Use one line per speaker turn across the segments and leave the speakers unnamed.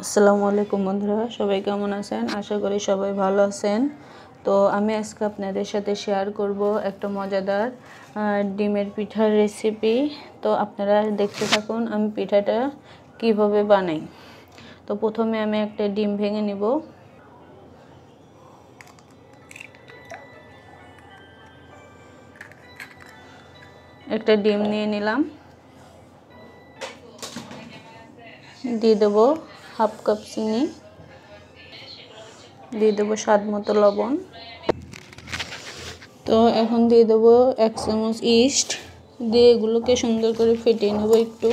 আসসালামু আলাইকুম বন্ধুরা, সবাই কেমন আছেন? আশা করি সবাই ভালো আছেন। তো আমি আজকে আপনাদের সাথে শেয়ার করব একটা মজাদার ডিমের পিঠার রেসিপি। তো আপনারা দেখতে থাকুন আমি পিঠাটা কিভাবে বানাই। তো প্রথমে আমি একটা ডিম ভেঙে নিব। একটা ডিম নিয়ে নিলাম, দিয়ে দেবো হাফ কাপ চিনি, দিয়ে দেবো স্বাদ মতো লবণ। তো এখন দিয়ে দেবো 1 চামচ ইস্ট, দিয়ে এগুলোকে সুন্দর করে ফেটিয়ে নেব একটু।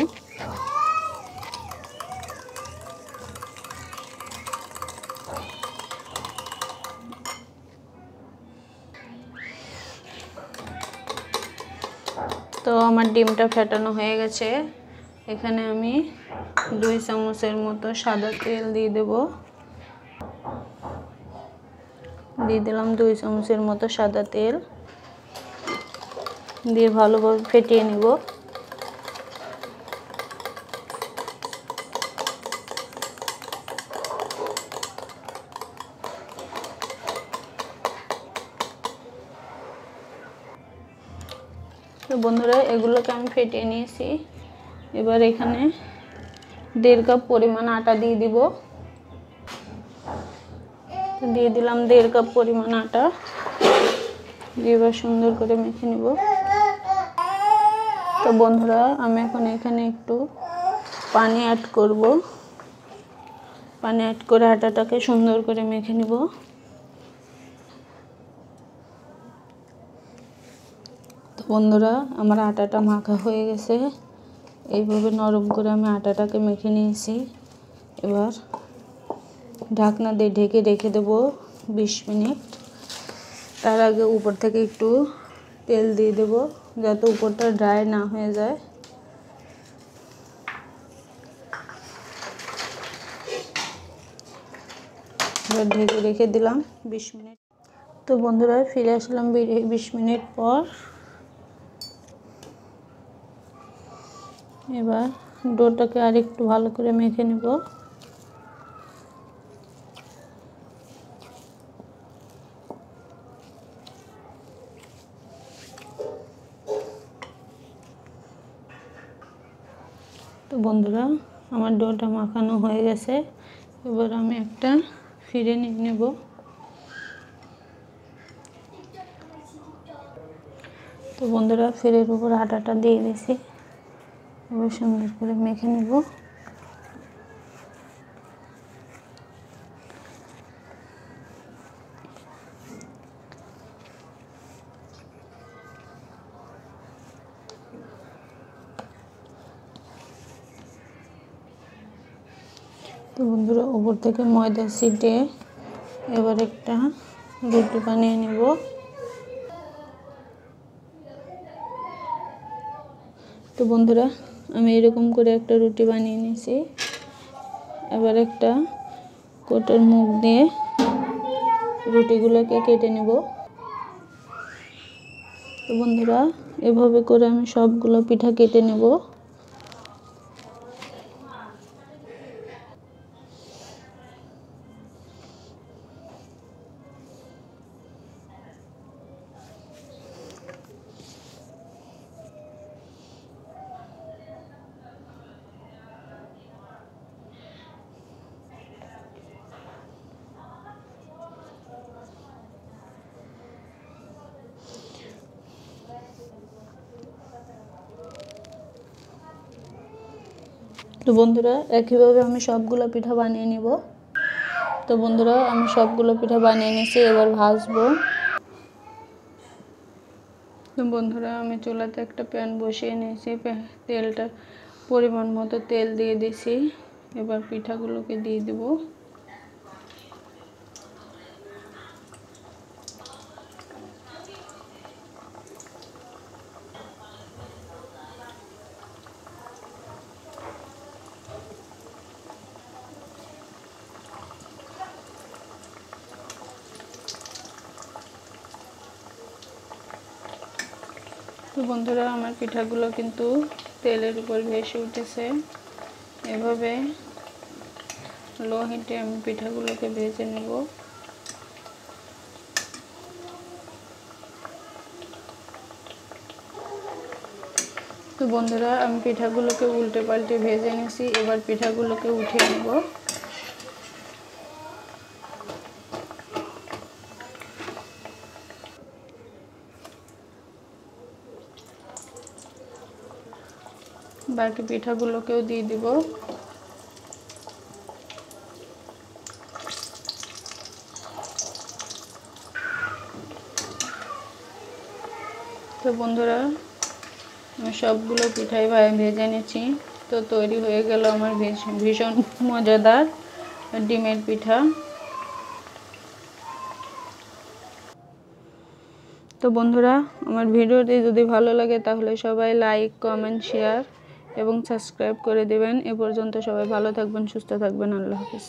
তো আমার ডিমটা ফেটানো হয়ে গেছে। এখানে আমি 2 চামচের মতো সাদা তেল দিয়ে দেব। দিয়ে দিলাম 2 চামচের মতো সাদা তেল, দিয়ে ভালোভাবে ফেটিয়ে নিব। তো বন্ধুরা, এগুলোকে আমি ফেটিয়ে নিয়েছি। এবার এখানে 1.5 কাপ পরিমাণ আটা দিয়ে দিব। দিয়ে দিলাম 1.5 কাপ পরিমাণ আটা, দিয়ে এবার সুন্দর করে মেখে নিব। তো বন্ধুরা, আমি এখন এখানে একটু পানি অ্যাড করব। পানি অ্যাড করে আটাটাকে সুন্দর করে মেখে নিব। তো বন্ধুরা, আমার আটাটা মাখা হয়ে গেছে। এইভাবে নরম করে আমি আটাটাকে মেখে নিয়েছি। এবার ঢাকনা দিয়ে ঢেকে রেখে দেব 20 মিনিট। তার আগে উপর থেকে একটু তেল দিয়ে দেব, যাতে উপরটা ড্রাই না হয়ে যায়। এবার ঢেকে রেখে দিলাম 20 মিনিট। তো বন্ধুরা, ফিরে আসলাম 20 মিনিট পর। এবার ডোটাকে আর একটু ভালো করে মেখে নেব। তো বন্ধুরা, আমার ডোটা মাখানো হয়ে গেছে। এবার আমি একটা ফিরে নিয়ে নেব। তো বন্ধুরা, ফিরের উপর আটাটা দিয়ে দিয়েছি। এবার সুন্দর করে মেখে নেব। তো বন্ধুরা, উপর থেকে ময়দা ছিটিয়ে এবার একটা রুটি বানিয়ে নেব। তো বন্ধুরা, আমি এরকম করে একটা রুটি বানিয়ে নিয়েছি। এবার একটা কোটার মুখ দিয়ে রুটিগুলোকে কেটে নেব। তো বন্ধুরা, এভাবে করে আমি সবগুলো পিঠা কেটে নেব। তো বন্ধুরা, একইভাবে আমি সবগুলো পিঠা বানিয়ে নিব। তো বন্ধুরা, আমি সবগুলো পিঠা বানিয়ে নিয়েছি, এবার ভাজবো। তো বন্ধুরা, আমি চুলাতে একটা প্যান বসিয়ে নিয়েছি। তেলটা পরিমাণ মতো তেল দিয়ে দিয়েছি। এবার পিঠাগুলোকে দিয়ে দেব। তো বন্ধুরা, আমার পিঠাগুলো কিন্তু তেলের উপর ভেসে উঠেছে। এভাবে লো হিটে আমি পিঠাগুলোকে ভেজে নেব। তো বন্ধুরা, আমি পিঠাগুলোকে উল্টে পাল্টে ভেজে নিয়েছি। এবার পিঠাগুলোকে উঠিয়ে নেব। বাকি পিঠাগুলোকেও দিয়ে দিব। তো বন্ধুরা, আমি সবগুলো পিঠাই ভেজে নিয়েছি। তো তৈরি হয়ে গেল আমার ভীষণ মজাদার ডিমের পিঠা। তো বন্ধুরা, আমার ভিডিওটি যদি ভালো লাগে তাহলে সবাই লাইক, কমেন্ট, শেয়ার এবং সাবস্ক্রাইব করে দেবেন। এ পর্যন্ত সবাই ভালো থাকবেন, সুস্থ থাকবেন। আল্লাহ হাফেজ।